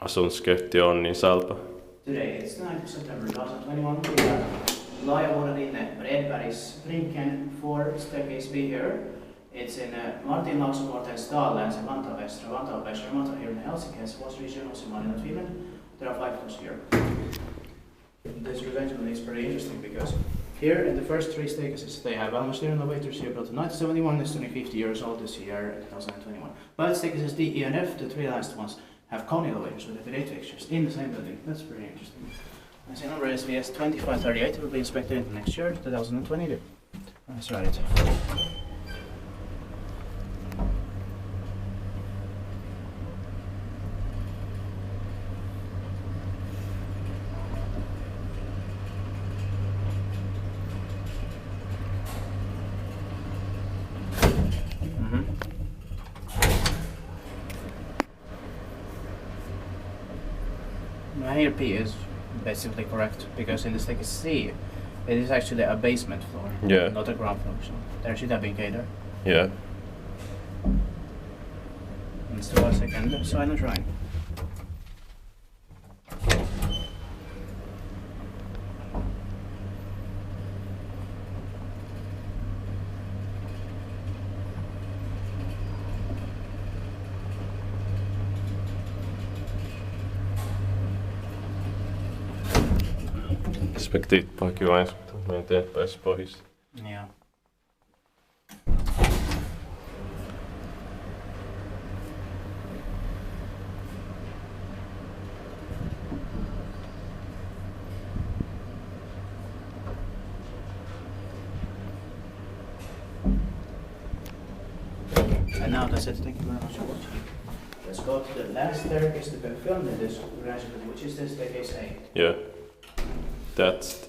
asunsketti on niin salpa. Today it's 9th September 2021. We have Laajavuorenrinne, Bredberg's Brinken 4 staircase B here. It's in Martinlaakso, modernized and Vantaa here in Helsinki, was region of Finland. There are 5 floors here. This residential is pretty interesting because here in the first 3 staircases they have ValmetSchlieren elevators here built in 1971. It's only 50 years old this year, 2021. But staircases D, E and F, the 3 last ones, have cone elevators with F8 fixtures in the same building. That's pretty interesting. I see number is VS 2538. It will be inspected in the next year, 2022. Let's write it. Here P is basically correct because in the staircase C, it is actually a basement floor, not a ground floor. So there should have been K there. Yeah. And still a second silent drawing. Respektiivt paikki meidän eteenpäin pohjista. Yeah. And now that's it. Thank you very much for watching. Let's go to the last staircase to be filmed in this gradually, which is the staircase A. Yeah. That's